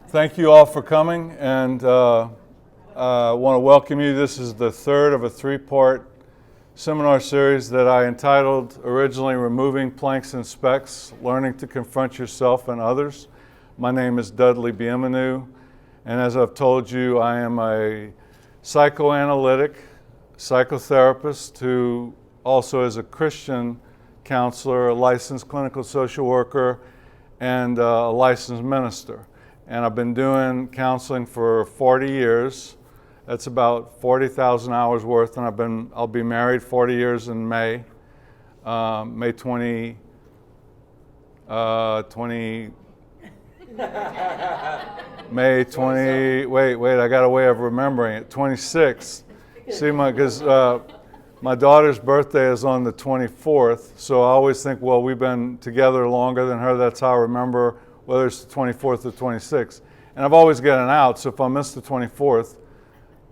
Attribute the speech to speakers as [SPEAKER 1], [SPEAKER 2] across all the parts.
[SPEAKER 1] Thank you all for coming, and I want to welcome you. This is the third of a three-part seminar series that I entitled originally Removing Planks and Specks, Learning to Confront Yourself and Others. My name is Dudley Bienvenu, and as I've told you, I am a psychoanalytic psychotherapist who also is a Christian counselor, a licensed clinical social worker, and a licensed minister. And I've been doing counseling for 40 years. That's about 40,000 hours worth, and I'll be married 40 years in May. May 20, May 20, wait, I got a way of remembering it, 26. See, because my daughter's birthday is on the 24th, so I always think, well, we've been together longer than her. That's how I remember whether it's the 24th or 26th. And I've always gotten out, so if I miss the 24th,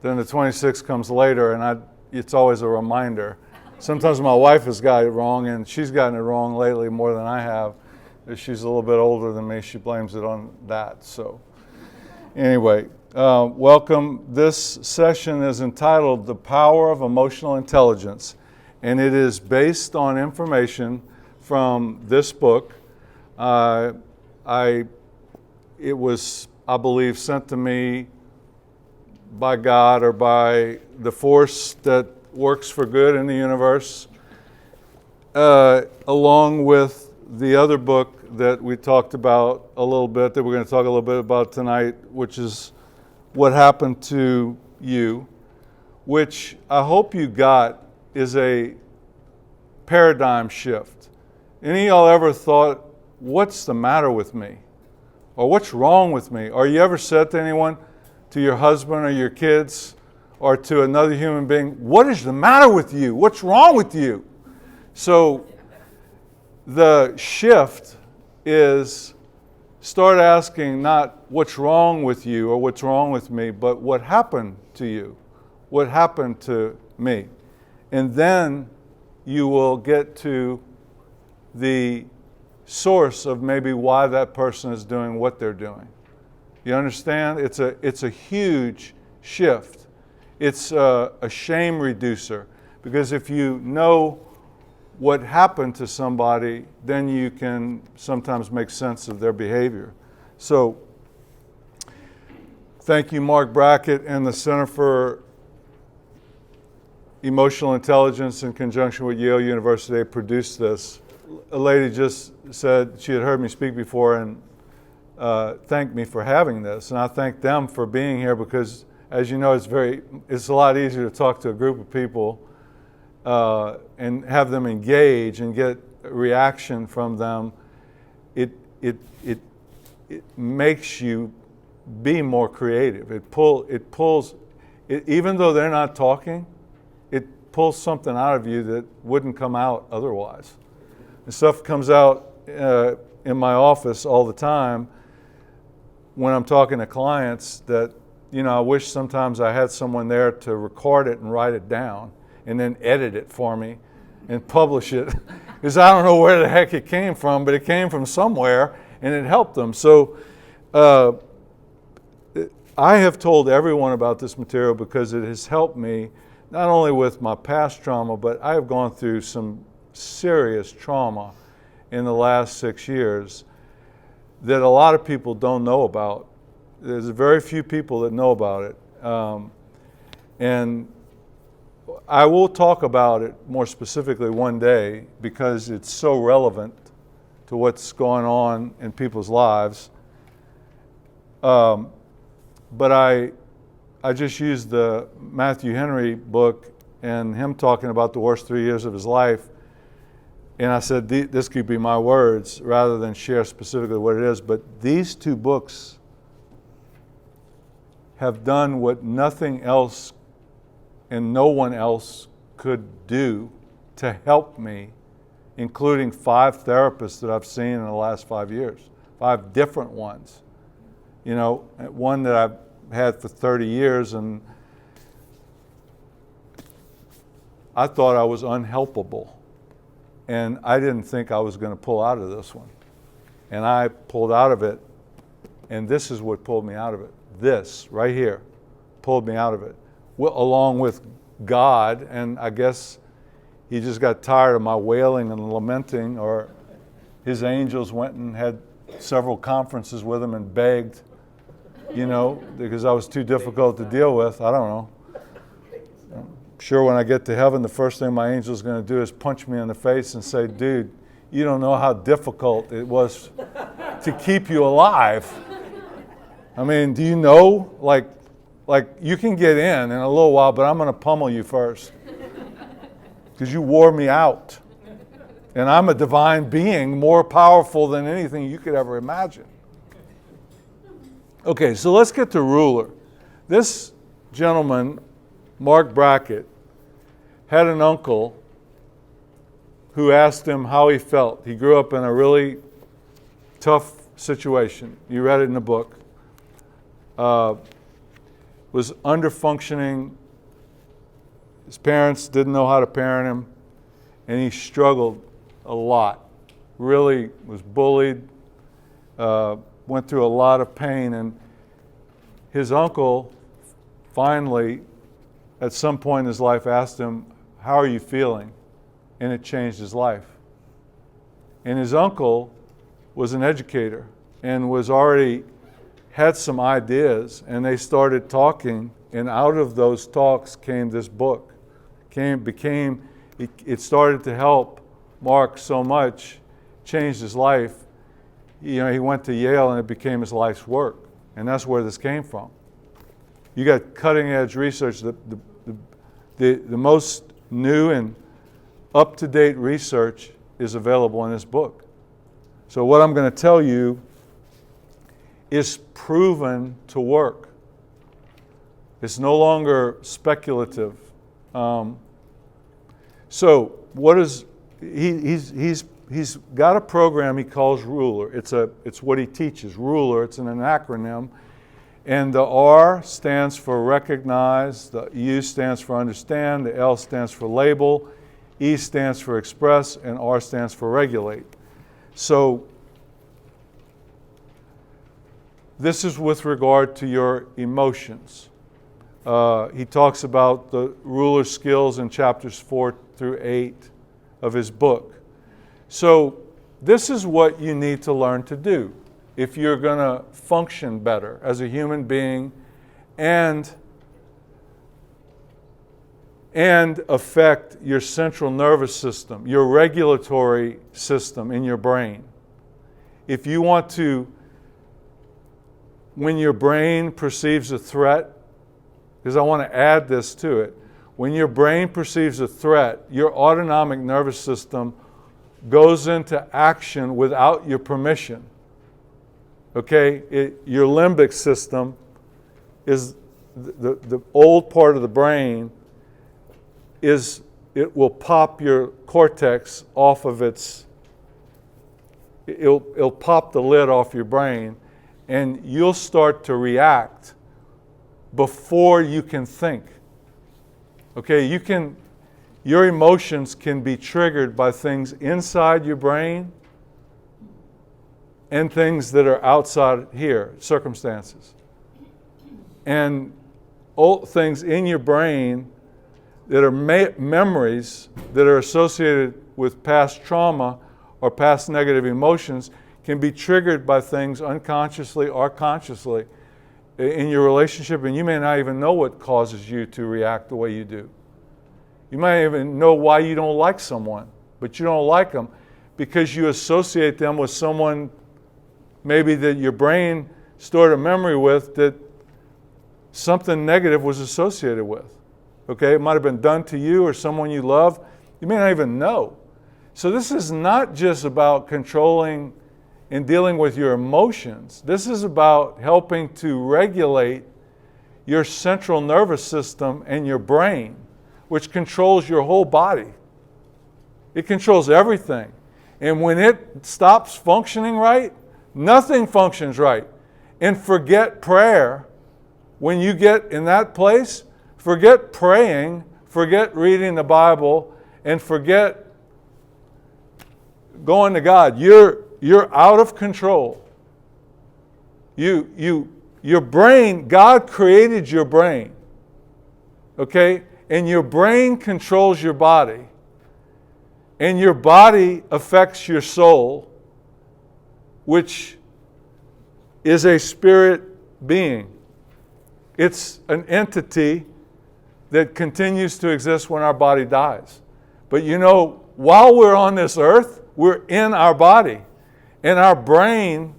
[SPEAKER 1] then the 26th comes later, and it's always a reminder. Sometimes my wife has got it wrong, and she's gotten it wrong lately more than I have. If she's a little bit older than me, she blames it on that. So anyway, welcome. This session is entitled The Power of Emotional Intelligence, and it is based on information from this book. It was, I believe, sent to me by God or by the force that works for good in the universe, along with the other book that we talked about a little bit, that we're going to talk a little bit about tonight, which is What Happened to You, which I hope you got is a paradigm shift. Any of y'all ever thought, what's the matter with me? Or what's wrong with me? Or you ever said to anyone, to your husband or your kids, or to another human being, what is the matter with you? What's wrong with you? So the shift is start asking not what's wrong with you or what's wrong with me, but what happened to you? What happened to me? And then you will get to the source of maybe why that person is doing what they're doing. You understand? It's a huge shift. It's a shame reducer, because if you know what happened to somebody, then you can sometimes make sense of their behavior. So thank you, Mark Brackett and the Center for Emotional Intelligence in conjunction with Yale University. They produced this. A lady just said she had heard me speak before and thanked me for having this, and I thank them for being here, because as you know, it's a lot easier to talk to a group of people and have them engage and get a reaction from them. It makes you be more creative. It pulls, even though they're not talking, it pulls something out of you that wouldn't come out otherwise. And stuff comes out in my office all the time when I'm talking to clients that, I wish sometimes I had someone there to record it and write it down and then edit it for me and publish it. Because I don't know where the heck it came from, but it came from somewhere and it helped them. So I have told everyone about this material because it has helped me not only with my past trauma, but I have gone through some serious trauma in the last 6 years that a lot of people don't know about. There's very few people that know about it. And I will talk about it more specifically one day because it's so relevant to what's going on in people's lives. But I just used the Matthew Henry book and him talking about the worst 3 years of his life. And I said, this could be my words rather than share specifically what it is. But these two books have done what nothing else and no one else could do to help me, including 5 therapists that I've seen in the last 5 years, 5 different ones. One that I've had for 30 years, and I thought I was unhelpable. And I didn't think I was going to pull out of this one. And I pulled out of it And this is what pulled me out of it. This right here pulled me out of it. Well, along with God, and I guess he just got tired of my wailing and lamenting, or his angels went and had several conferences with him and begged, because I was too difficult to deal with. I don't know. I'm sure when I get to heaven, the first thing my angel's going to do is punch me in the face and say, dude, you don't know how difficult it was to keep you alive. I mean, do you know, like you can get in a little while, but I'm going to pummel you first because you wore me out. And I'm a divine being more powerful than anything you could ever imagine. Okay, so let's get to ruler. This gentleman, Mark Brackett, had an uncle who asked him how he felt. He grew up in a really tough situation. You read it in the book. Was under-functioning. His parents didn't know how to parent him, and he struggled a lot. Really was bullied, went through a lot of pain, and his uncle finally, at some point in his life, asked him, "How are you feeling?" And it changed his life. And his uncle was an educator and was already had some ideas, and they started talking, and out of those talks came this book. It started to help Mark so much, changed his life. He went to Yale and it became his life's work. And that's where this came from. You got cutting edge research. The most new and up-to-date research is available in this book. So what I'm going to tell you is proven to work. It's no longer speculative. So what is he's got a program he calls Ruler. It's what he teaches. Ruler. It's an acronym, and the R stands for recognize. The U stands for understand. The L stands for label. E stands for express, and R stands for regulate. So this is with regard to your emotions. He talks about the ruler skills in chapters 4 through 8 of his book. So this is what you need to learn to do if you're going to function better as a human being and affect your central nervous system, your regulatory system in your brain. If you want to, when your brain perceives a threat, because I want to add this to it, when your brain perceives a threat, your autonomic nervous system goes into action without your permission. Okay? Your limbic system is the old part of the brain. It will pop your cortex off of it'll pop the lid off your brain, and you'll start to react before you can think. Okay, your emotions can be triggered by things inside your brain and things that are outside here, circumstances. And things in your brain that are memories that are associated with past trauma or past negative emotions can be triggered by things unconsciously or consciously in your relationship, and you may not even know what causes you to react the way you do. You might even know why you don't like someone, but you don't like them because you associate them with someone maybe that your brain stored a memory with that something negative was associated with. Okay, it might have been done to you or someone you love. You may not even know. So this is not just about controlling and dealing with your emotions. This is about helping to regulate your central nervous system and your brain, which controls your whole body. It controls everything. And when it stops functioning right, nothing functions right. And forget prayer. When you get in that place, forget praying, forget reading the Bible, and forget going to God. You're out of control. Your brain, God created your brain, okay? And your brain controls your body. And your body affects your soul, which is a spirit being. It's an entity that continues to exist when our body dies. But you know, while we're on this earth, we're in our body. And our brain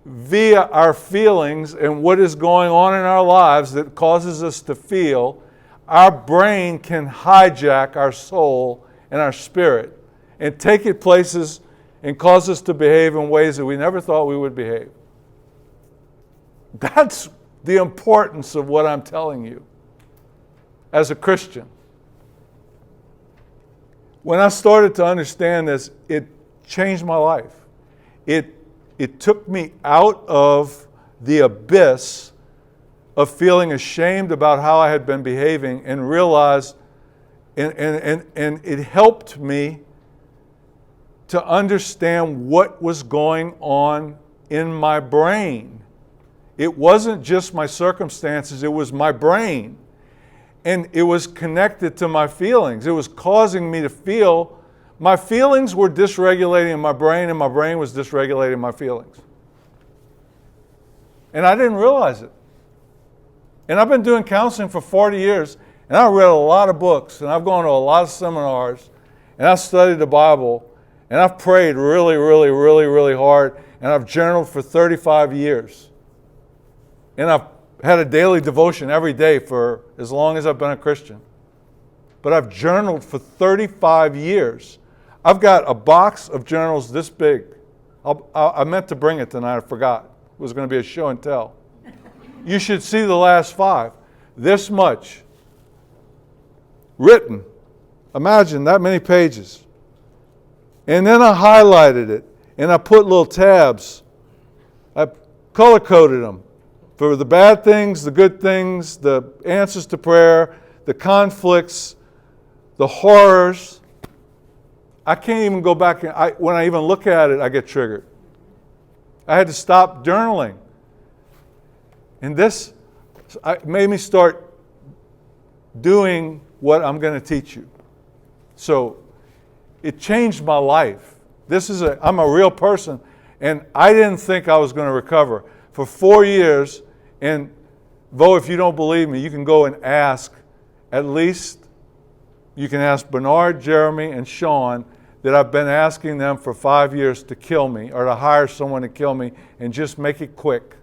[SPEAKER 1] via our feelings and what is going on in our lives that causes us to feel, our brain can hijack our soul and our spirit and take it places and cause us to behave in ways that we never thought we would behave. That's the importance of what I'm telling you as a Christian. When I started to understand this, it changed my life. It took me out of the abyss of feeling ashamed about how I had been behaving and realized, and it helped me to understand what was going on in my brain. It wasn't just my circumstances, it was my brain. And it was connected to my feelings. It was causing me to feel, my feelings were dysregulating my brain, and my brain was dysregulating my feelings. And I didn't realize it. And I've been doing counseling for 40 years, and I've read a lot of books, and I've gone to a lot of seminars, and I've studied the Bible, and I've prayed really, really, really, really hard, and I've journaled for 35 years. And I've had a daily devotion every day for as long as I've been a Christian. But I've journaled for 35 years. I've got a box of journals this big. I meant to bring it tonight, I forgot. It was going to be a show and tell. You should see the last 5. This much. Written. Imagine that many pages. And then I highlighted it. And I put little tabs. I color-coded them. For the bad things, the good things, the answers to prayer, the conflicts, the horrors. I can't even go back. When I even look at it, I get triggered. I had to stop journaling. And this made me start doing what I'm going to teach you. So it changed my life. I'm a real person, and I didn't think I was going to recover. For 4 years, and Bo, if you don't believe me, you can go and ask, at least you can ask Bernard, Jeremy, and Sean, that I've been asking them for 5 years to kill me or to hire someone to kill me and just make it quick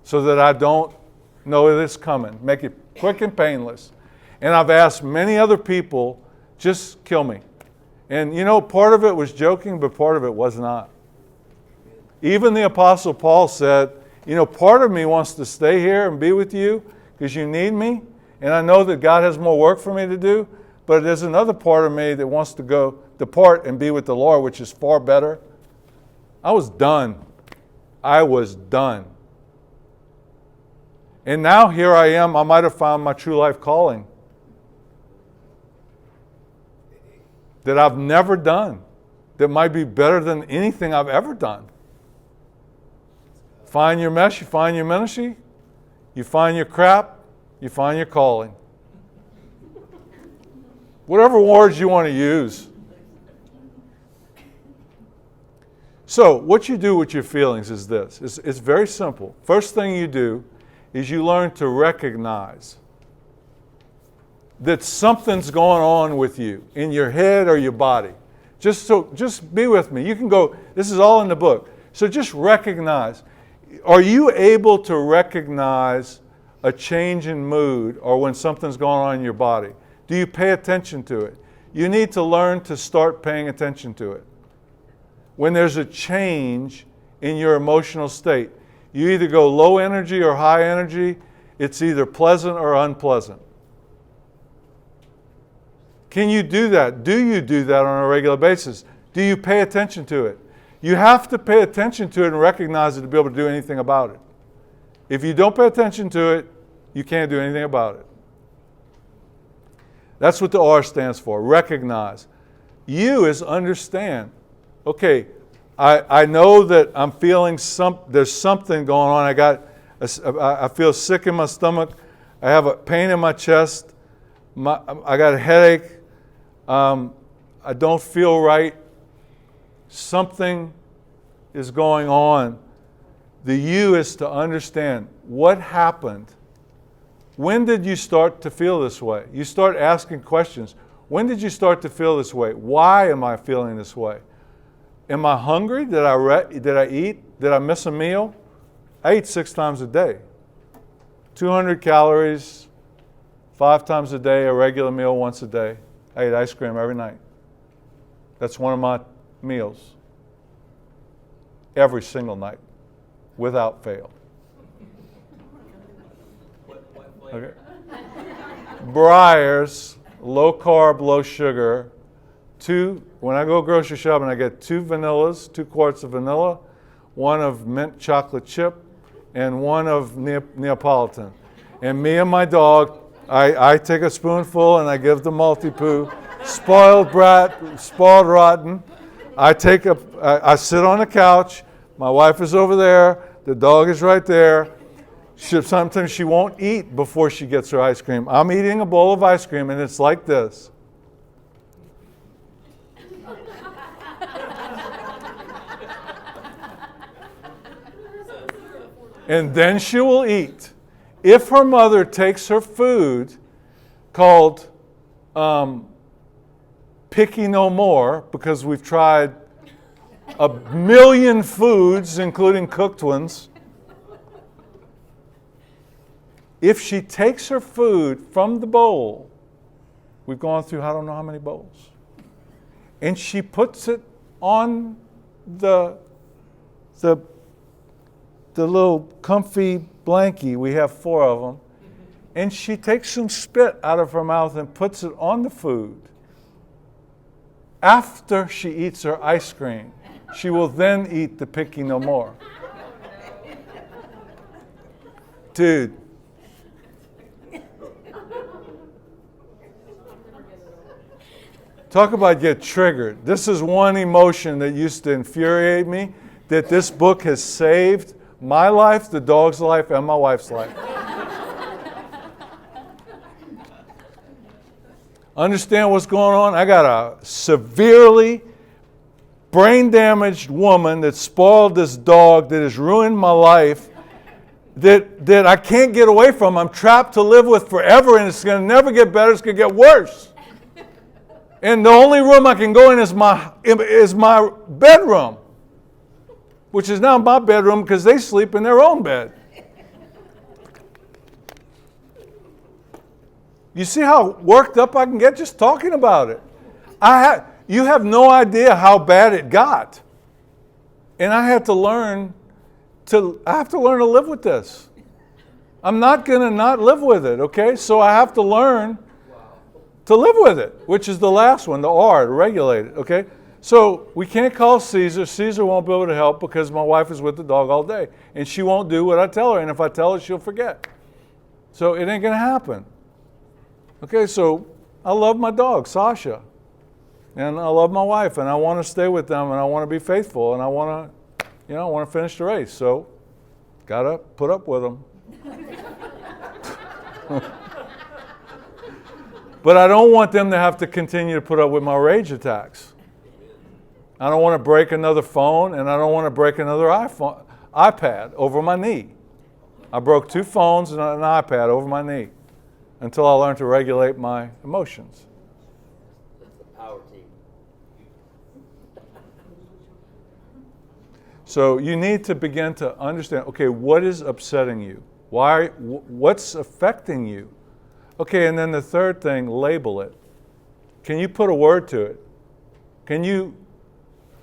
[SPEAKER 1] so that I don't know that it's coming. Make it quick and painless. And I've asked many other people, just kill me. And you know, part of it was joking, but part of it was not. Even the Apostle Paul said, you know, part of me wants to stay here and be with you because you need me. And I know that God has more work for me to do. But there's another part of me that wants to depart and be with the Lord, which is far better. I was done. I was done. And now here I am. I might have found my true life calling that I've never done, that might be better than anything I've ever done. Find your mess, you find your ministry, you find your crap, you find your calling. Whatever words you want to use. So, what you do with your feelings is this. It's very simple. First thing you do is you learn to recognize that something's going on with you in your head or your body. Just be with me. You can go, this is all in the book. So just recognize. Are you able to recognize a change in mood or when something's going on in your body? Do you pay attention to it? You need to learn to start paying attention to it. When there's a change in your emotional state, you either go low energy or high energy. It's either pleasant or unpleasant. Can you do that? Do you do that on a regular basis? Do you pay attention to it? You have to pay attention to it and recognize it to be able to do anything about it. If you don't pay attention to it, you can't do anything about it. That's what the R stands for, recognize. U is understand. Okay, I know that I'm feeling there's something going on. I feel sick in my stomach. I have a pain in my chest. I got a headache. I don't feel right. Something is going on. The U is to understand what happened. When did you start to feel this way? You start asking questions. When did you start to feel this way? Why am I feeling this way? Am I hungry? Did I eat? Did I miss a meal? I eat 6 times a day. 200 calories, 5 times a day, a regular meal once a day. I eat ice cream every night. That's one of my meals. Every single night, without fail. Okay. Breyers, low carb, low sugar. When I go grocery shopping, I get 2 vanillas, 2 quarts of vanilla, 1 of mint chocolate chip, and 1 of Neapolitan. And me and my dog, I take a spoonful and I give the multi-poo. Spoiled brat, spoiled rotten. I sit on the couch. My wife is over there. The dog is right there. Sometimes she won't eat before she gets her ice cream. I'm eating a bowl of ice cream and it's like this. And then she will eat. If her mother takes her food called Picky No More, because we've tried 1,000,000 foods, including cooked ones, if she takes her food from the bowl, we've gone through I don't know how many bowls, and she puts it on the little comfy blankie, we have 4 of them, and she takes some spit out of her mouth and puts it on the food. After she eats her ice cream, she will then eat the Picky No More. Dude. Talk about get triggered. This is one emotion that used to infuriate me, that this book has saved my life, the dog's life, and my wife's life. Understand what's going on? I got a severely brain-damaged woman that spoiled this dog, that has ruined my life, that I can't get away from. I'm trapped to live with forever, and it's going to never get better. It's going to get worse. And the only room I can go in is my bedroom, which is now my bedroom because they sleep in their own bed. You see how worked up I can get just talking about it? You have no idea how bad it got. And I have to learn to live with this. I'm not going to not live with it, okay? So I have to learn to live with it, which is the last one, the R, to regulate it, okay? So we can't call Caesar. Caesar won't be able to help because my wife is with the dog all day. And she won't do what I tell her. And if I tell her, she'll forget. So it ain't going to happen. Okay, so I love my dog, Sasha. And I love my wife. And I want to stay with them. And I want to be faithful. And I want to finish the race. So got to put up with them. But I don't want them to have to continue to put up with my rage attacks. I don't want to break another phone, and I don't want to break another iPad over my knee. I broke 2 phones and an iPad over my knee until I learned to regulate my emotions.
[SPEAKER 2] Power team.
[SPEAKER 1] So you need to begin to understand, okay, what is upsetting you? What's affecting you? Okay, and then the third thing, label it. Can you put a word to it?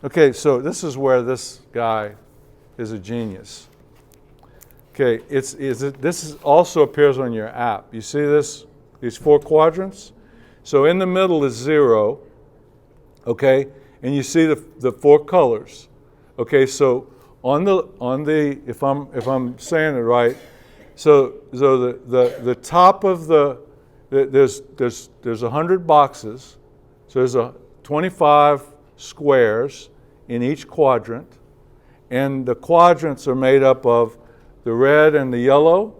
[SPEAKER 1] Okay, so this is where this guy is a genius. Okay, this also appears on your app. You see this? These 4 quadrants? So in the middle is 0, okay? And you see the 4 colors. Okay, so on the if I'm saying it right, so the top of there's 100 boxes. So there's 25 squares in each quadrant. And the quadrants are made up of the red and the yellow.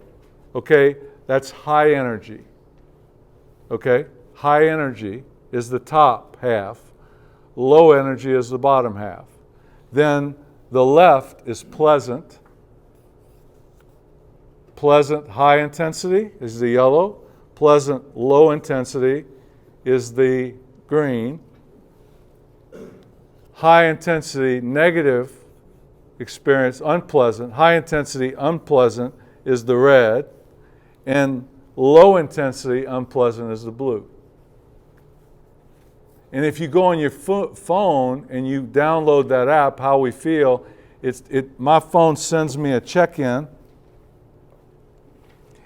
[SPEAKER 1] Okay, that's high energy. Okay, high energy is the top half. Low energy is the bottom half. Then the left is pleasant. Pleasant high intensity is the yellow. Pleasant low intensity is the green. High intensity negative experience, unpleasant. High intensity unpleasant is the red. And low intensity unpleasant is the blue. And if you go on your phone and you download that app, How We Feel, my phone sends me a check-in.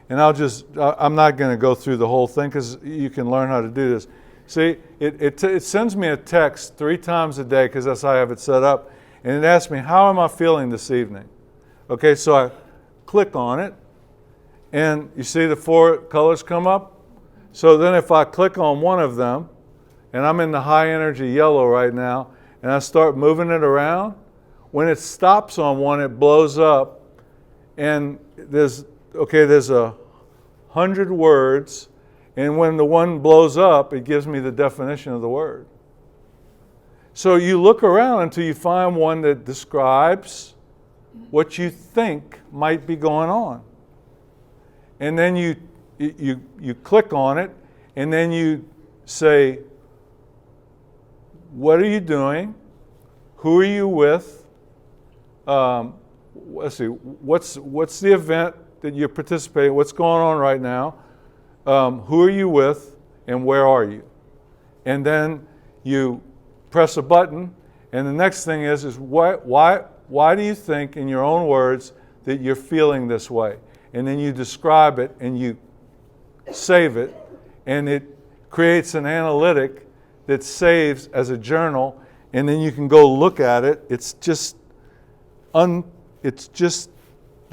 [SPEAKER 1] And I'm not going to go through the whole thing because you can learn how to do this. See, it sends me a text 3 times a day because that's how I have it set up. And it asks me, how am I feeling this evening? Okay, so I click on it. And you see the 4 colors come up? So then if I click on one of them, and I'm in the high energy yellow right now, and I start moving it around, when it stops on one, it blows up. And there's 100 words, and when the one blows up, it gives me the definition of the word. So you look around until you find one that describes what you think might be going on. And then you click on it, and then you say, what are you doing? Who are you with? Let's see, what's the event that you're participating in? What's going on right now? Who are you with, and where are you? And then you press a button, and the next thing is why do you think, in your own words, that you're feeling this way? And then you describe it, and you save it, and it creates an analytic that saves as a journal, and then you can go look at it. It's just the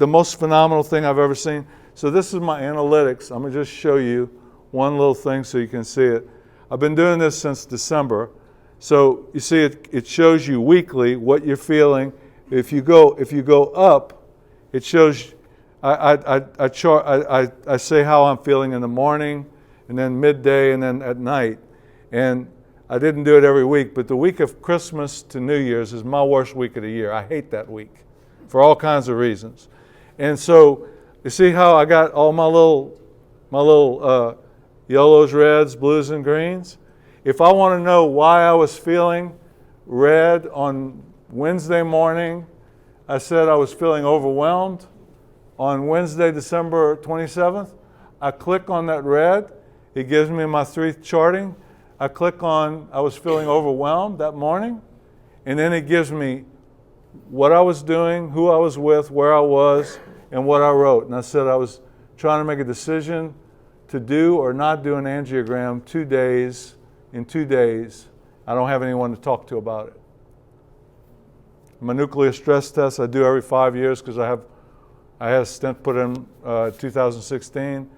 [SPEAKER 1] most phenomenal thing I've ever seen. So this is my analytics. I'm going to just show you one little thing so you can see it. I've been doing this since December. So you see it shows you weekly what you're feeling. If you go up, it shows I say how I'm feeling in the morning, and then midday, and then at night. And I didn't do it every week, but the week of Christmas to New Year's is my worst week of the year. I hate that week for all kinds of reasons. And so you see how I got all my little yellows, reds, blues, and greens? If I want to know why I was feeling red on Wednesday morning, I said I was feeling overwhelmed. On Wednesday, December 27th, I click on that red. It gives me my 3 charting. I click on I was feeling overwhelmed that morning, and then it gives me what I was doing, who I was with, where I was, and what I wrote. And I said I was trying to make a decision to do or not do an angiogram in 2 days. I don't have anyone to talk to about it. My nuclear stress test I do every 5 years because I had a stent put in 2016.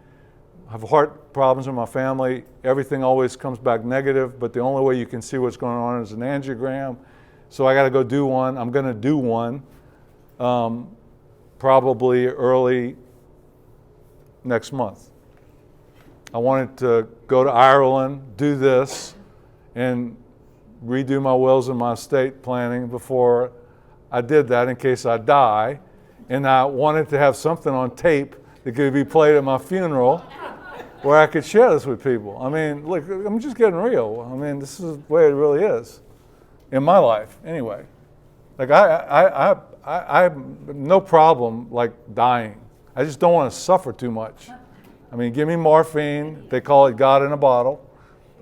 [SPEAKER 1] I have heart problems in my family. Everything always comes back negative, but the only way you can see what's going on is an angiogram. So I got to go do one. I'm going to do one probably early next month. I wanted to go to Ireland, do this, and redo my wills and my estate planning before I did that in case I die. And I wanted to have something on tape that could be played at my funeral where I could share this with people. I mean, look, I'm just getting real. I mean, this is the way it really is in my life anyway. Like I have no problem like dying. I just don't want to suffer too much. I mean, give me morphine. They call it God in a bottle.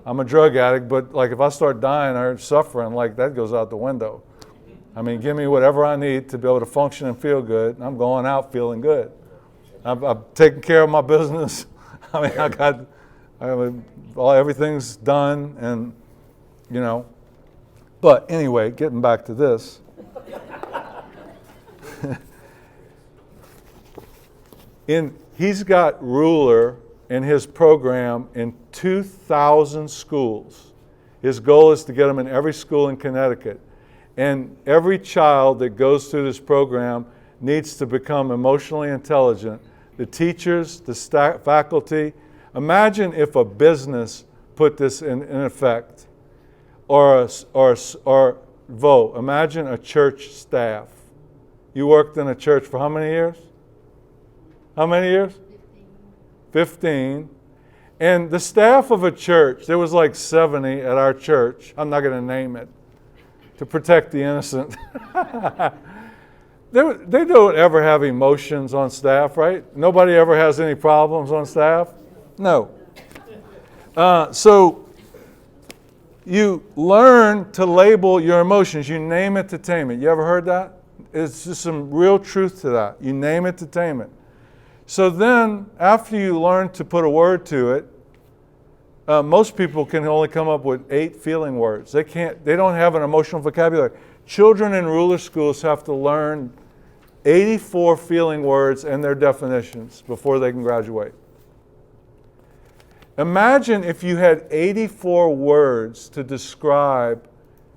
[SPEAKER 1] I'm a drug addict, but like if I start dying or suffering, like that goes out the window. I mean, give me whatever I need to be able to function and feel good. And I'm going out feeling good. I'm taking care of my business. I mean, everything's done, and you know. But anyway, getting back to this. He's got Ruler in his program in 2,000 schools. His goal is to get them in every school in Connecticut. And every child that goes through this program needs to become emotionally intelligent. The teachers, the faculty. Imagine if a business put this in effect, or Vo, imagine a church staff. You worked in a church for how many years? How many years? 15. And the staff of a church, there was like 70 at our church. I'm not going to name it to protect the innocent. They don't ever have emotions on staff, right? Nobody ever has any problems on staff? No. So you learn to label your emotions. You name it to tame it. You ever heard that? It's just some real truth to that. You name it to tame it. So then, after you learn to put a word to it, most people can only come up with 8 feeling words. They don't have an emotional vocabulary. Children in ruler schools have to learn 84 feeling words and their definitions before they can graduate. Imagine if you had 84 words to describe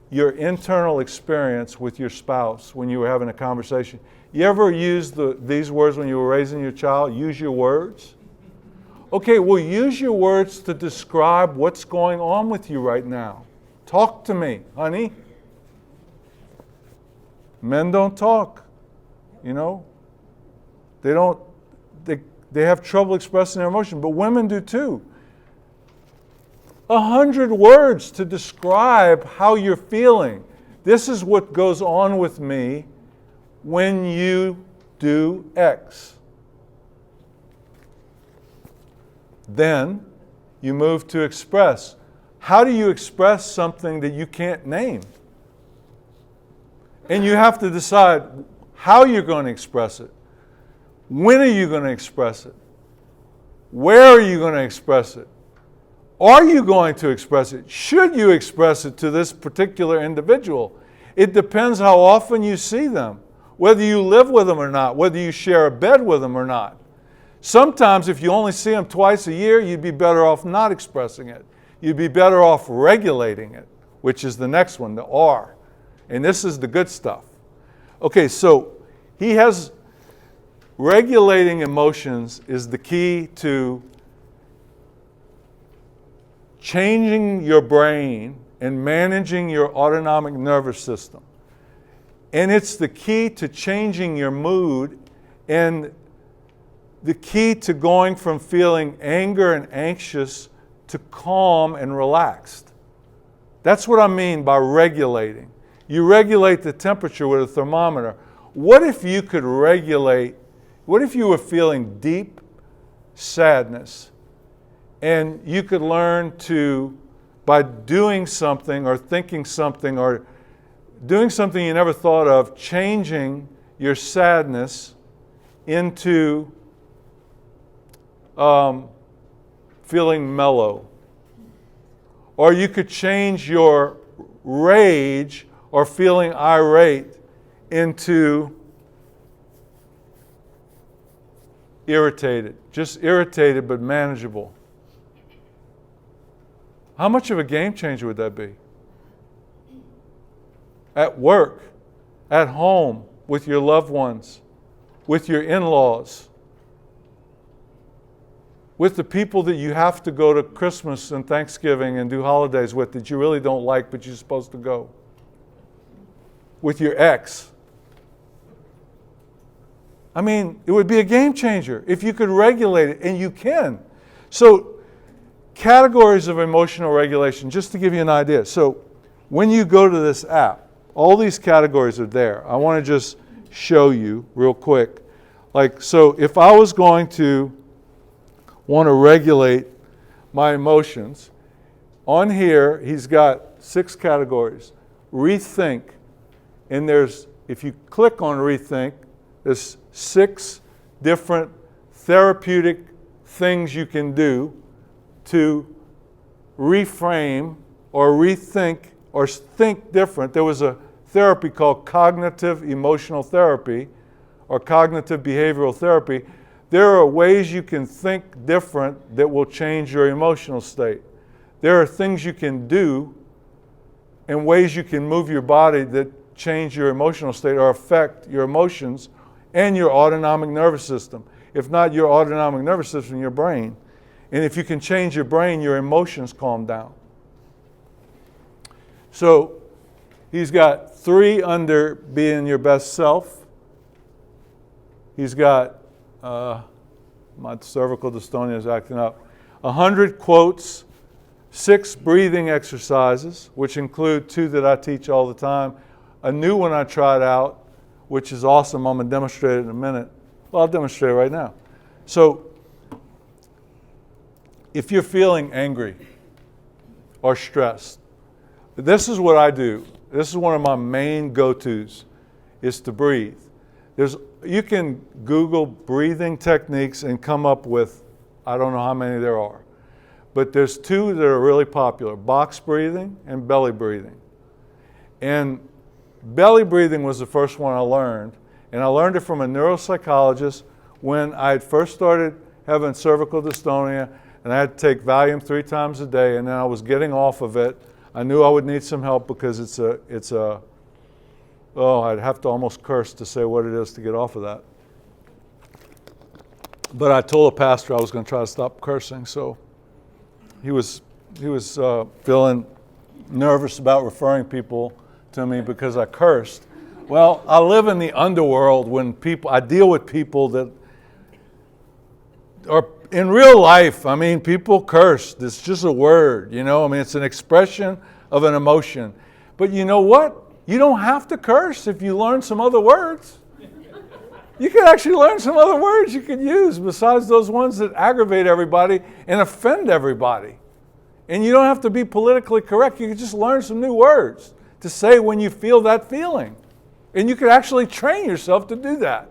[SPEAKER 1] your internal experience with your spouse when you were having a conversation. You ever use these words when you were raising your child? Use your words? Okay, well, use your words to describe what's going on with you right now. Talk to me, honey. Men don't talk, you know. They have trouble expressing their emotion, but women do too. 100 words to describe how you're feeling. This is what goes on with me when you do X. Then you move to express. How do you express something that you can't name? And you have to decide how you're going to express it. When are you going to express it? Where are you going to express it? Are you going to express it? Should you express it to this particular individual? It depends how often you see them, whether you live with them or not, whether you share a bed with them or not. Sometimes if you only see them twice a year, you'd be better off not expressing it. You'd be better off regulating it, which is the next one, the R. And this is the good stuff. Okay, so he has regulating emotions is the key to changing your brain and managing your autonomic nervous system. And it's the key to changing your mood and the key to going from feeling anger and anxious to calm and relaxed. That's what I mean by regulating. You regulate the temperature with a thermometer. What if you could regulate, what if you were feeling deep sadness and you could learn to, by doing something or thinking something or doing something you never thought of, changing your sadness into feeling mellow. Or you could change your rage or feeling irate into irritated. Just irritated but manageable. How much of a game changer would that be? At work, at home, with your loved ones, with your in-laws, with the people that you have to go to Christmas and Thanksgiving and do holidays with that you really don't like but you're supposed to go. With your ex. I mean, it would be a game changer if you could regulate it, and you can. So, categories of emotional regulation, just to give you an idea. So, when you go to this app, all these categories are there. I want to just show you real quick. Like, so if I was going to want to regulate my emotions, on here he's got 6 categories. Rethink, and there's, if you click on rethink, there's 6 different therapeutic things you can do to reframe or rethink or think different. There was a therapy called cognitive emotional therapy or cognitive behavioral therapy. There are ways you can think different that will change your emotional state. There are things you can do and ways you can move your body that change your emotional state or affect your emotions and your autonomic nervous system. If not your autonomic nervous system, your brain. And if you can change your brain, your emotions calm down. So he's got 3 under being your best self. He's got, my cervical dystonia is acting up, 100 quotes, 6 breathing exercises, which include 2 that I teach all the time, a new one I tried out, which is awesome. I'm going to demonstrate it in a minute. Well, I'll demonstrate it right now. So if you're feeling angry or stressed, this is what I do. This is one of my main go-tos, is to breathe. You can Google breathing techniques and come up with, I don't know how many there are, but there's 2 that are really popular, box breathing and belly breathing. And belly breathing was the first one I learned, and I learned it from a neuropsychologist when I had first started having cervical dystonia, and I had to take Valium 3 times a day, and then I was getting off of it. I knew I would need some help because I'd have to almost curse to say what it is to get off of that. But I told the pastor I was going to try to stop cursing, so he was feeling nervous about referring people to me because I cursed. Well, I live in the underworld when I deal with people that are in real life. I mean, people curse. It's just a word, I mean, it's an expression of an emotion. But you know what? You don't have to curse if you learn some other words. You can actually learn some other words you can use besides those ones that aggravate everybody and offend everybody. And you don't have to be politically correct. You can just learn some new words to say when you feel that feeling. And you can actually train yourself to do that.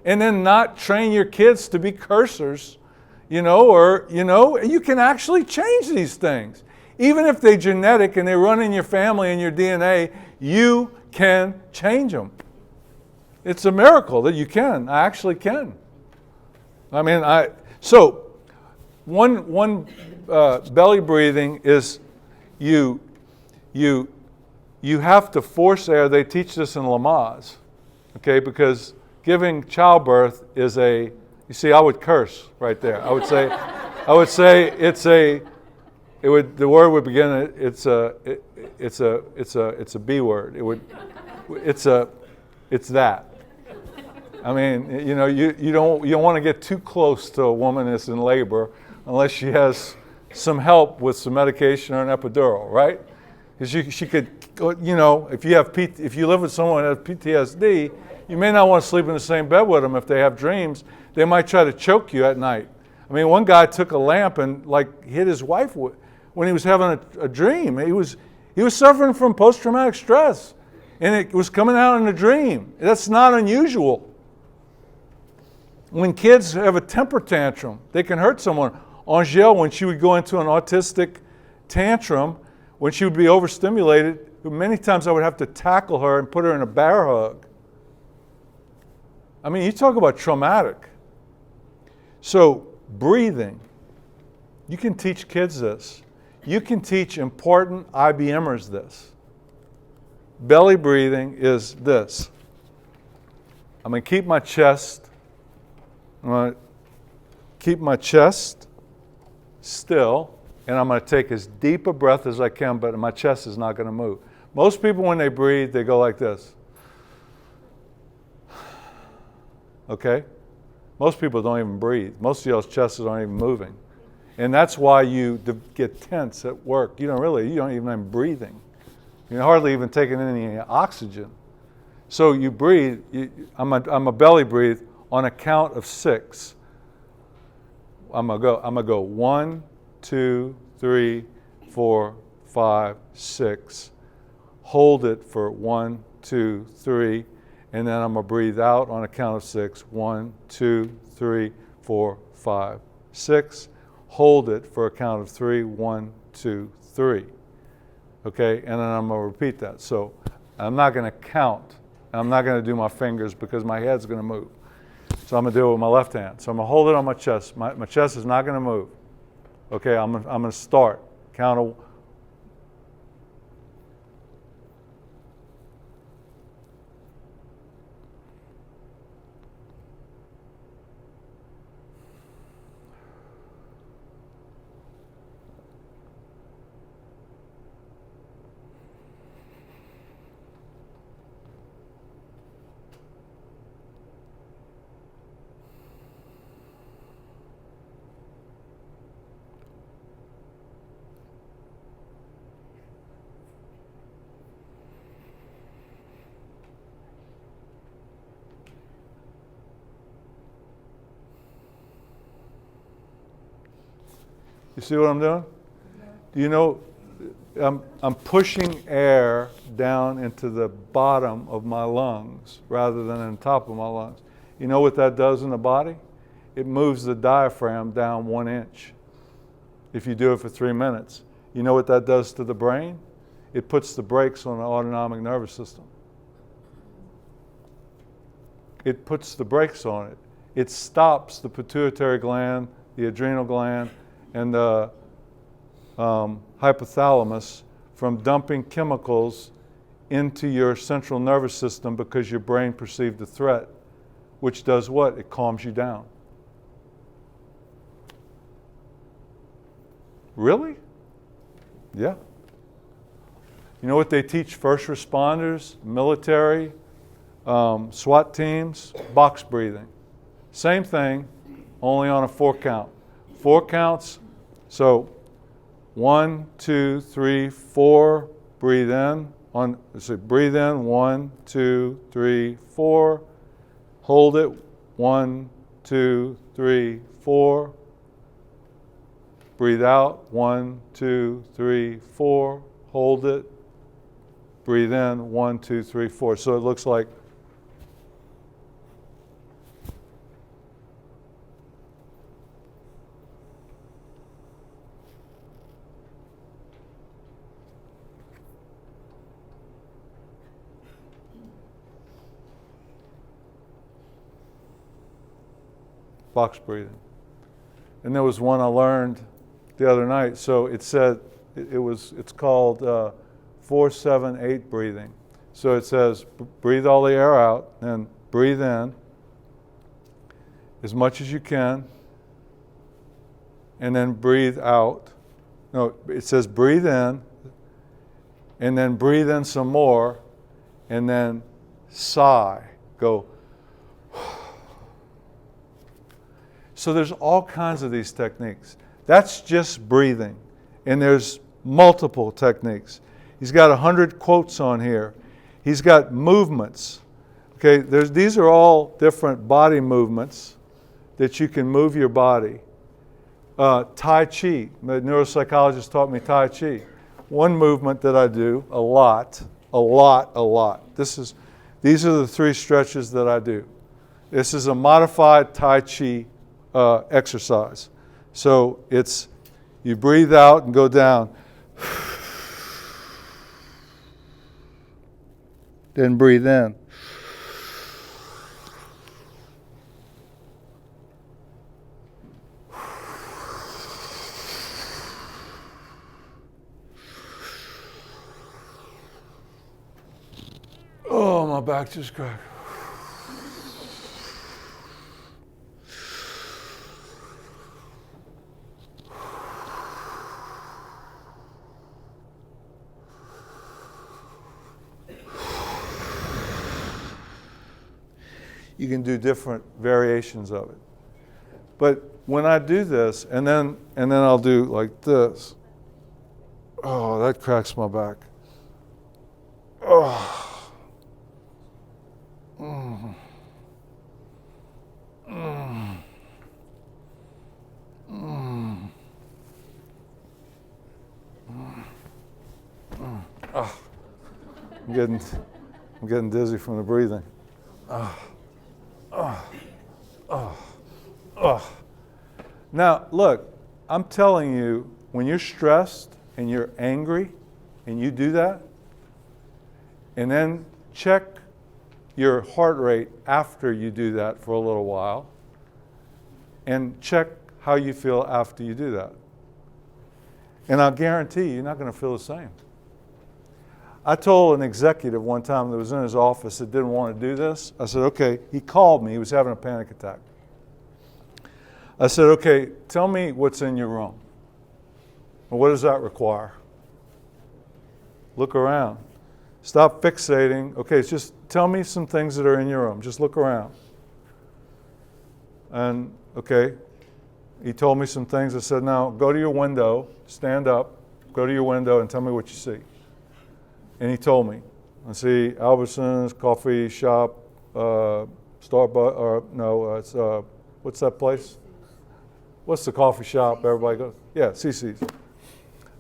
[SPEAKER 1] And then not train your kids to be cursers, you can actually change these things. Even if they're genetic and they run in your family and your DNA, you can change them. It's a miracle that you can. I actually can. I mean, so one belly breathing is you have to force air. They teach this in Lamaze, okay? Because giving childbirth is you see, I would curse right there. I would say the word would begin. It's a B word. It's that. I mean, you don't want to get too close to a woman that's in labor unless she has some help with some medication or an epidural, right? Because she could, if you live with someone that has PTSD, you may not want to sleep in the same bed with them if they have dreams. They might try to choke you at night. I mean, one guy took a lamp and hit his wife when he was having a dream. He was suffering from post-traumatic stress, and it was coming out in a dream. That's not unusual. When kids have a temper tantrum, they can hurt someone. Angèle, when she would go into an autistic tantrum, when she would be overstimulated, many times I would have to tackle her and put her in a bear hug. I mean, you talk about traumatic. So, breathing. You can teach kids this. You can teach important IBMers this. Belly breathing is this. I'm going to keep my chest. I'm going to keep my chest still, and I'm going to take as deep a breath as I can, but my chest is not going to move. Most people, when they breathe, they go like this. Okay? Most people don't even breathe. Most of y'all's chests aren't even moving. And that's why you get tense at work. You don't even breathing. You're hardly even taking in any oxygen. So you breathe. I'm a belly breathe on a count of 6. I'm gonna go 1, 2, 3, 4, 5, 6. Hold it for 1, 2, 3, and then I'm gonna breathe out on a count of 6. 1, 2, 3, 4, 5, 6. Hold it for a count of 3. 1, 2, 3. Okay, and then I'm gonna repeat that. So I'm not gonna count. I'm not gonna do my fingers because my head's gonna move. So I'm gonna do it with my left hand. So I'm gonna hold it on my chest. My chest is not gonna move. Okay, I'm gonna start. Count of You see what I'm doing? Do you know, I'm pushing air down into the bottom of my lungs rather than in the top of my lungs. You know what that does in the body? It moves the diaphragm down 1 inch if you do it for 3 minutes. You know what that does to the brain? It puts the brakes on the autonomic nervous system. It puts the brakes on it. It stops the pituitary gland, the adrenal gland, and the hypothalamus from dumping chemicals into your central nervous system because your brain perceived a threat, which does what? It calms you down. Really? Yeah. You know what they teach first responders, military, SWAT teams? Box breathing. Same thing, only on a 4 count. 4 counts, so 1, 2, 3, 4, breathe in. Breathe in, 1, 2, 3, 4. Hold it, 1, 2, 3, 4. Breathe out, 1, 2, 3, 4. Hold it. Breathe in, 1, 2, 3, 4. So it looks like box breathing. And there was one I learned the other night. So it said it's called 4-7-8 breathing. So it says breathe all the air out and breathe in as much as you can, and then breathe out. No, it says breathe in, and then breathe in some more, and then sigh. Go. So there's all kinds of these techniques. That's just breathing. And there's multiple techniques. He's got 100 quotes on here. He's got movements. Okay, these are all different body movements that you can move your body. Tai Chi. The neuropsychologist taught me Tai Chi. One movement that I do a lot. These are the 3 stretches that I do. This is a modified Tai Chi exercise. So it's you breathe out and go down. Then breathe in. Oh, my back just cracked. You can do different variations of it. But when I do this, and then I'll do like this. Oh, that cracks my back. Oh. Mm. Mm. Mm. Mm. Oh. I'm getting dizzy from the breathing. Oh. Now, look, I'm telling you, when you're stressed and you're angry and you do that, and then check your heart rate after you do that for a little while, and check how you feel after you do that. And I'll guarantee you're not going to feel the same. I told an executive one time that was in his office that didn't want to do this. I said, okay, he called me. He was having a panic attack. I said, okay, tell me what's in your room. Well, what does that require? Look around. Stop fixating. Okay, it's just tell me some things that are in your room. Just look around. And, okay, he told me some things. I said, now go to your window, stand up, go to your window and tell me what you see. And he told me, I see Albertsons, coffee shop, Starbucks, or no, it's, what's that place? What's the coffee shop everybody goes? Yeah, CC's.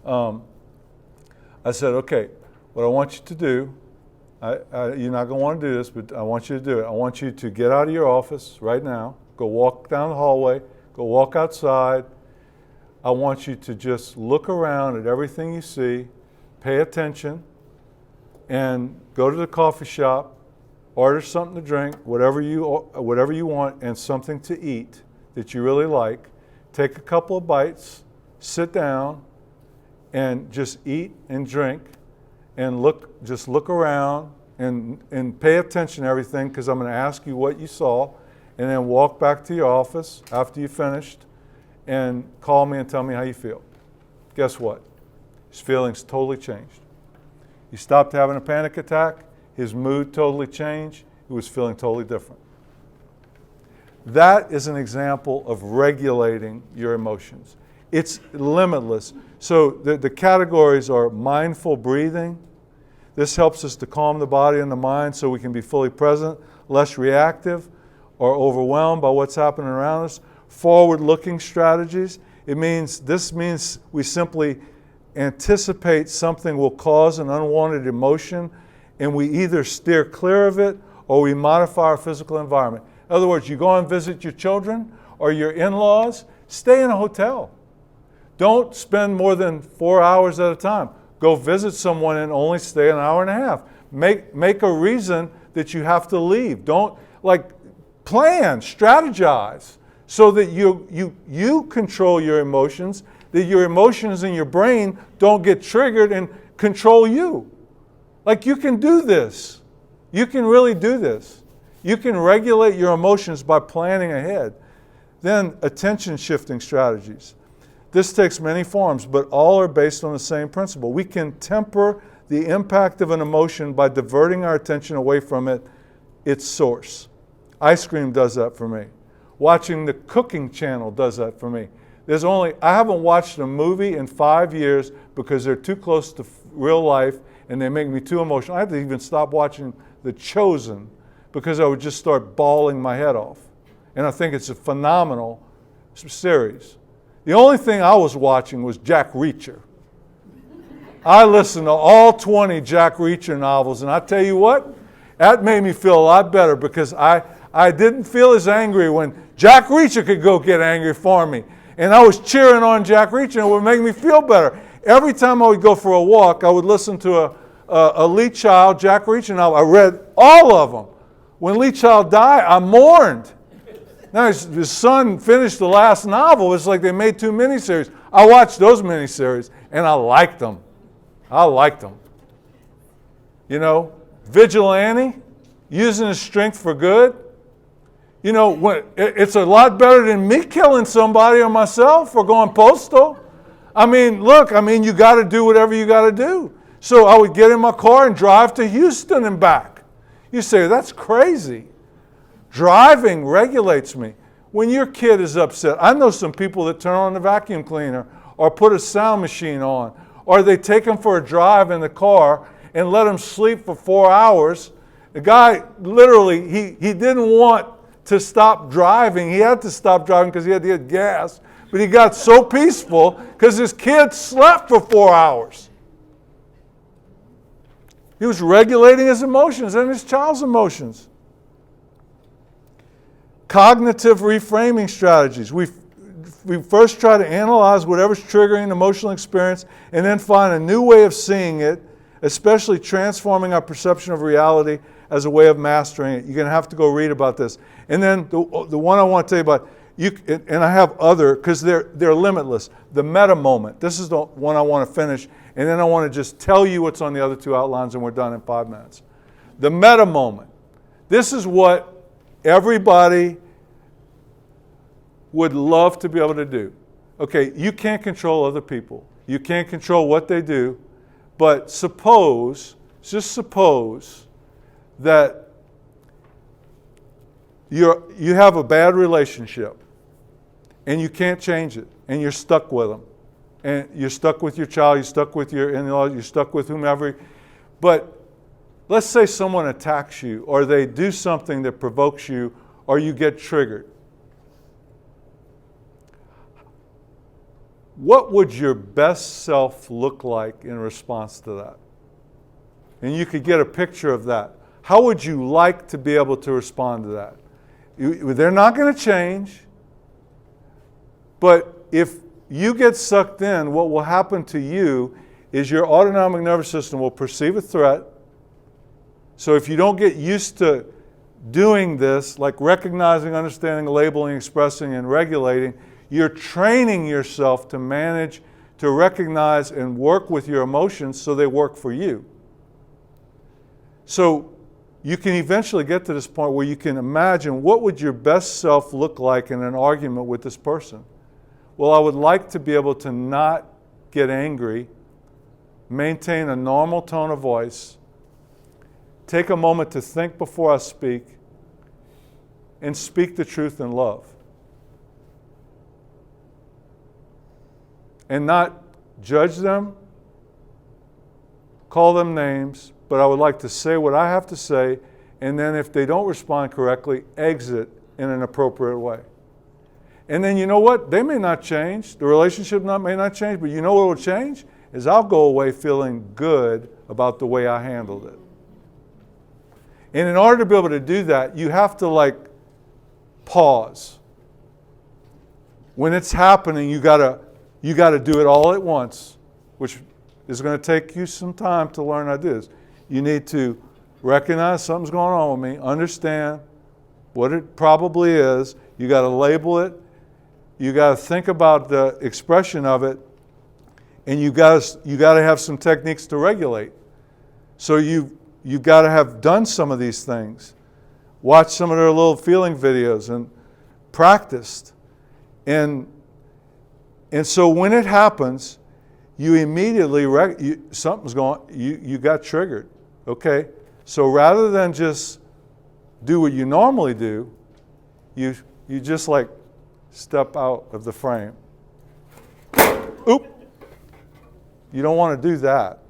[SPEAKER 1] I said, okay, what I want you to do, you're not going to want to do this, but I want you to do it. I want you to get out of your office right now, go walk down the hallway, go walk outside. I want you to just look around at everything you see, pay attention, and go to the coffee shop, order something to drink, whatever you want, and something to eat that you really like. Take a couple of bites, sit down, and just eat and drink, and just look around and pay attention to everything, because I'm going to ask you what you saw, and then walk back to your office after you finished and call me and tell me how you feel. Guess what? His feelings totally changed. He stopped having a panic attack. His mood totally changed. He was feeling totally different. That is an example of regulating your emotions. It's limitless. So the categories are mindful breathing. This helps us to calm the body and the mind so we can be fully present, less reactive or overwhelmed by what's happening around us. Forward-looking strategies. This means we simply anticipate something will cause an unwanted emotion, and we either steer clear of it or we modify our physical environment. In other words, you go and visit your children or your in-laws, stay in a hotel. Don't spend more than 4 hours at a time. Go visit someone and only stay an hour and a half. Make a reason that you have to leave. Don't plan, strategize so that you control your emotions, that your emotions in your brain don't get triggered and control you. You can do this. You can really do this. You can regulate your emotions by planning ahead. Then attention shifting strategies. This takes many forms, but all are based on the same principle. We can temper the impact of an emotion by diverting our attention away from its source. Ice cream does that for me. Watching the cooking channel does that for me. I haven't watched a movie in 5 years because they're too close to real life and they make me too emotional. I had to even stop watching The Chosen because I would just start bawling my head off. And I think it's a phenomenal series. The only thing I was watching was Jack Reacher. I listened to all 20 Jack Reacher novels, and I tell you what, that made me feel a lot better because I didn't feel as angry when Jack Reacher could go get angry for me. And I was cheering on Jack Reacher, and it would make me feel better. Every time I would go for a walk, I would listen to a Lee Child, Jack Reacher novel. I read all of them. When Lee Child died, I mourned. Now his son finished the last novel. It's like they made 2 miniseries. I watched those miniseries, and I liked them. Vigilante, using his strength for good. It's a lot better than me killing somebody or myself or going postal. You got to do whatever you got to do. So I would get in my car and drive to Houston and back. You say, that's crazy. Driving regulates me. When your kid is upset, I know some people that turn on the vacuum cleaner or put a sound machine on, or they take them for a drive in the car and let them sleep for 4 hours. The guy literally, he didn't want to stop driving. He had to stop driving because he had to get gas. But he got so peaceful because his kid slept for 4 hours. He was regulating his emotions and his child's emotions. Cognitive reframing strategies. We first try to analyze whatever's triggering an emotional experience and then find a new way of seeing it, especially transforming our perception of reality as a way of mastering it. You're going to have to go read about this. And then the one I want to tell you about, and I have other, because they're limitless. The meta moment. This is the one I want to finish, and then I want to just tell you what's on the other 2 outlines, and we're done in 5 minutes. The meta moment. This is what everybody would love to be able to do. Okay, you can't control other people. You can't control what they do, but just suppose that you have a bad relationship and you can't change it and you're stuck with them. And you're stuck with your child, you're stuck with your in-law, you're stuck with whomever. But let's say someone attacks you or they do something that provokes you or you get triggered. what would your best self look like in response to that? And you could get a picture of that. How would you like to be able to respond to that? They're not going to change, but if you get sucked in, what will happen to you is your autonomic nervous system will perceive a threat. So if you don't get used to doing this, like recognizing, understanding, labeling, expressing, and regulating, you're training yourself to manage, to recognize, and work with your emotions so they work for you. So you can eventually get to this point where you can imagine, what would your best self look like in an argument with this person? Well, I would like to be able to not get angry, maintain a normal tone of voice, take a moment to think before I speak, and speak the truth in love. And not judge them, call them names, but I would like to say what I have to say, and then if they don't respond correctly, exit in an appropriate way. And then you know what? They may not change. The relationship may not change, but you know what will change? Is I'll go away feeling good about the way I handled it. And in order to be able to do that, you have to pause. When it's happening, you gotta do it all at once, which is going to take you some time to learn how to do this. You need to recognize something's going on with me, understand what it probably is. You got to label it. You got to think about the expression of it, and you got to have some techniques to regulate. So you've got to have done some of these things, watch some of their little feeling videos, and practiced. And so when it happens, you immediately something's going. You got triggered. Okay, so rather than just do what you normally do, you just step out of the frame. Oop! You don't want to do that.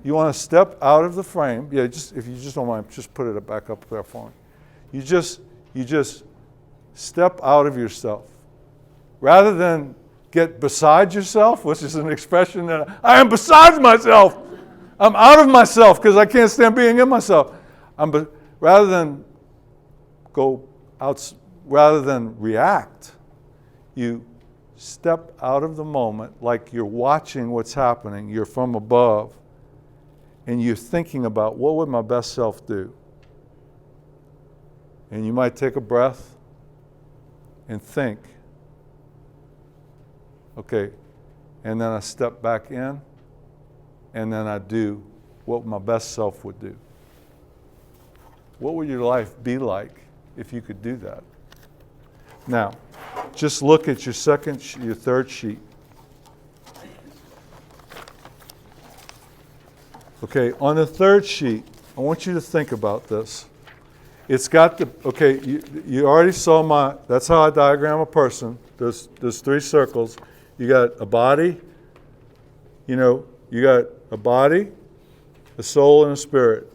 [SPEAKER 1] You want to step out of the frame. Yeah, if you just don't mind, just put it back up there for me. You just step out of yourself. Rather than get beside yourself, which is an expression that I am beside myself. I'm out of myself because I can't stand being in myself. Rather than react, you step out of the moment like you're watching what's happening. You're from above, and you're thinking about, what would my best self do? And you might take a breath and think, okay, and then I step back in, and then I do what my best self would do. What would your life be like if you could do that? Now, just look at your third sheet. Okay, on the third sheet, I want you to think about this. It's got you already saw that's how I diagram a person. There's three circles. You got a body, you got a body, a soul, and a spirit.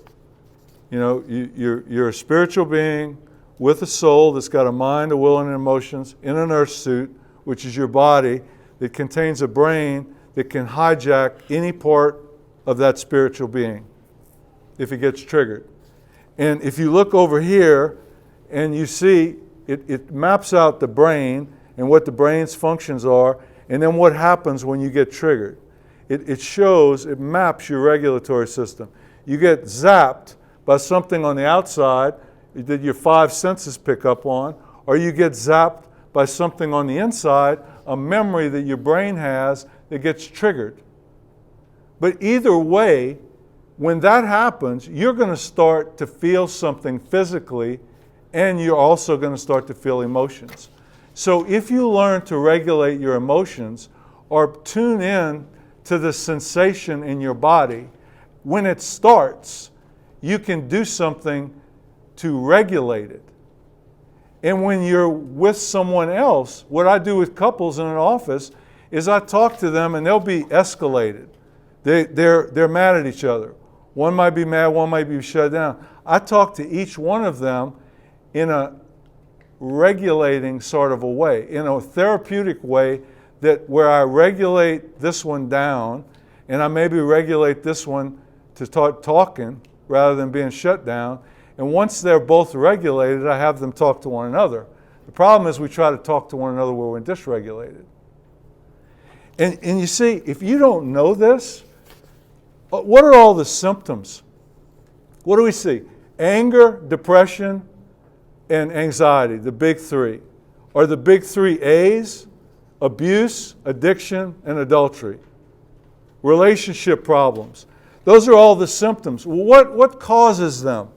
[SPEAKER 1] You're a spiritual being with a soul that's got a mind, a will, and emotions in an earth suit, which is your body, that contains a brain that can hijack any part of that spiritual being if it gets triggered. And if you look over here and you see, it maps out the brain and what the brain's functions are, and then what happens when you get triggered. It maps your regulatory system. You get zapped by something on the outside that your five senses pick up on, or you get zapped by something on the inside, a memory that your brain has that gets triggered. But either way, when that happens, you're going to start to feel something physically, and you're also going to start to feel emotions. So if you learn to regulate your emotions or tune in to the sensation in your body, when it starts, you can do something to regulate it. And when you're with someone else, what I do with couples in an office is I talk to them and they'll be escalated. They're mad at each other. One might be mad, one might be shut down. I talk to each one of them in a regulating sort of a way, in a therapeutic way that where I regulate this one down, and I maybe regulate this one to start talking rather than being shut down. And once they're both regulated, I have them talk to one another. The problem is we try to talk to one another where we're dysregulated. And you see, if you don't know this, what are all the symptoms? What do we see? Anger, depression, and anxiety, the big three. Are the big three A's? Abuse, addiction, and adultery. Relationship problems. Those are all the symptoms. What causes them?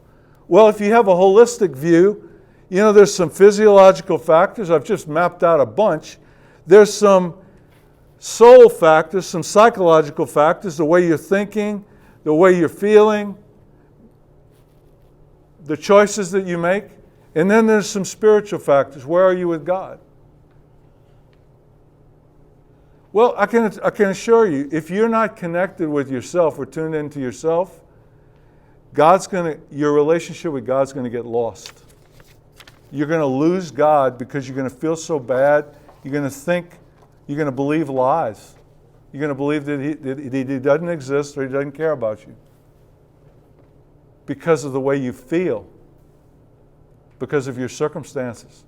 [SPEAKER 1] Well, if you have a holistic view, you know, there's some physiological factors. I've just mapped out a bunch. There's some soul factors, some psychological factors, the way you're thinking, the way you're feeling, the choices that you make. And then there's some spiritual factors. Where are you with God? Well, I can assure you, if you're not connected with yourself or tuned into yourself, your relationship with God's going to get lost. You're going to lose God because you're going to feel so bad. You're going to believe lies. You're going to believe that he doesn't exist or he doesn't care about you. Because of the way you feel. Because of your circumstances.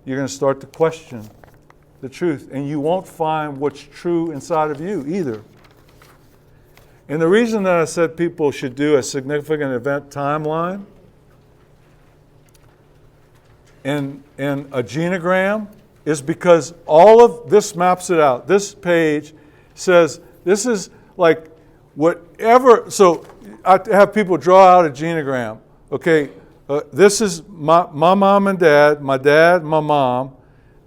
[SPEAKER 1] You're going to start to question the truth, and you won't find what's true inside of you either. And the reason that I said people should do a significant event timeline and a genogram is because all of this maps it out. This page says this is like whatever. So I have people draw out a genogram. Okay, this is my mom and dad, my mom.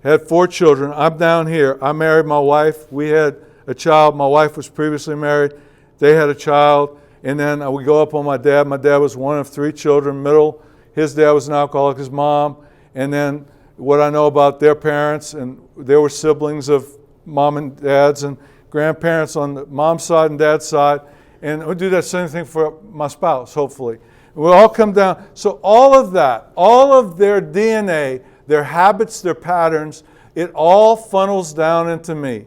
[SPEAKER 1] Had 4 children. I'm down here. I married my wife. We had a child. My wife was previously married. They had a child. And then we go up on my dad. My dad was one of 3 children, middle. His dad was an alcoholic, his mom. And then what I know about their parents, and there were siblings of mom and dads and grandparents on the mom's side and dad's side. And we'll do that same thing for my spouse, hopefully. We'll all come down. So all of that, all of their DNA, their habits, their patterns, it all funnels down into me,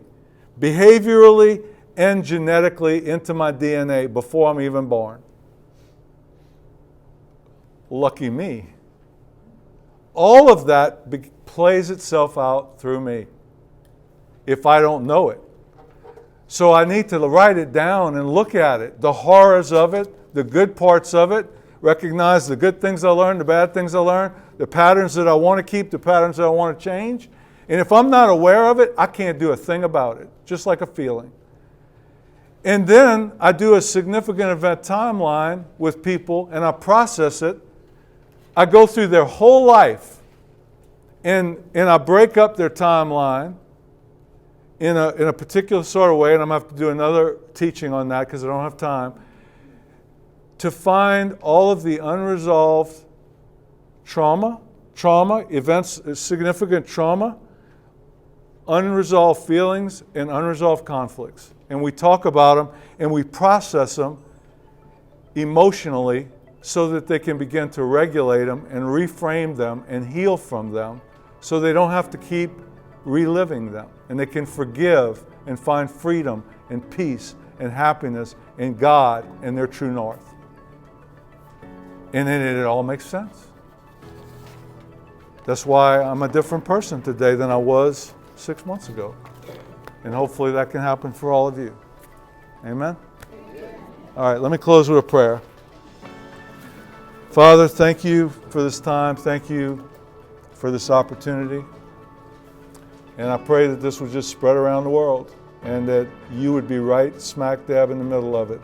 [SPEAKER 1] behaviorally and genetically into my DNA before I'm even born. Lucky me. All of that plays itself out through me if I don't know it. So I need to write it down and look at it, the horrors of it, the good parts of it, recognize the good things I learned, the bad things I learned, the patterns that I want to keep, the patterns that I want to change. And if I'm not aware of it, I can't do a thing about it, just like a feeling. And then I do a significant event timeline with people and I process it. I go through their whole life and I break up their timeline in a particular sort of way, and I'm going to have to do another teaching on that because I don't have time, to find all of the unresolved trauma, events, significant trauma, unresolved feelings, and unresolved conflicts. And we talk about them and we process them emotionally so that they can begin to regulate them and reframe them and heal from them so they don't have to keep reliving them. And they can forgive and find freedom and peace and happiness in God and their true north. And then it all makes sense. That's why I'm a different person today than I was 6 months ago. And hopefully that can happen for all of you. Amen? All right, let me close with a prayer. Father, thank you for this time. Thank you for this opportunity. And I pray that this would just spread around the world and that you would be right smack dab in the middle of it.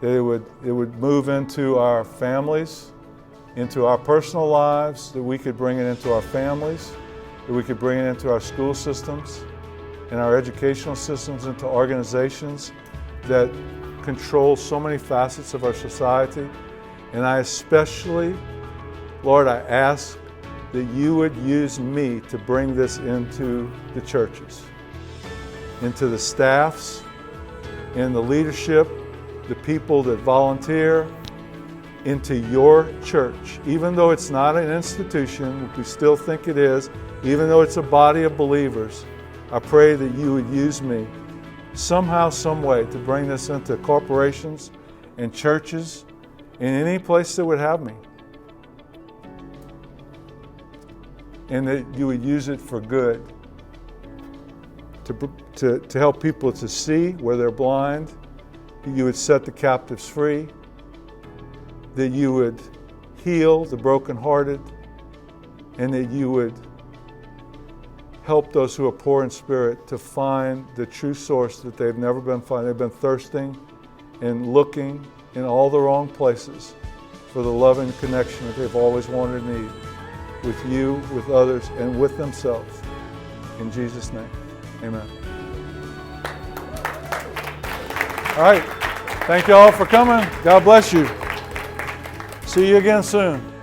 [SPEAKER 1] That it would move into our families, into our personal lives, that we could bring it into our families, that we could bring it into our school systems and our educational systems, into organizations that control so many facets of our society. And I especially, Lord, I ask that you would use me to bring this into the churches, into the staffs, in the leadership, the people that volunteer, into your church. Even though it's not an institution, we still think it is, even though it's a body of believers, I pray that you would use me somehow, some way to bring this into corporations and churches in any place that would have me. And that you would use it for good, to help people to see where they're blind, that you would set the captives free, that you would heal the brokenhearted, and that you would help those who are poor in spirit to find the true source that they've never been finding. They've been thirsting and looking in all the wrong places for the loving connection that they've always wanted and need with you, with others, and with themselves. In Jesus' name, amen. All right. Thank you all for coming. God bless you. See you again soon.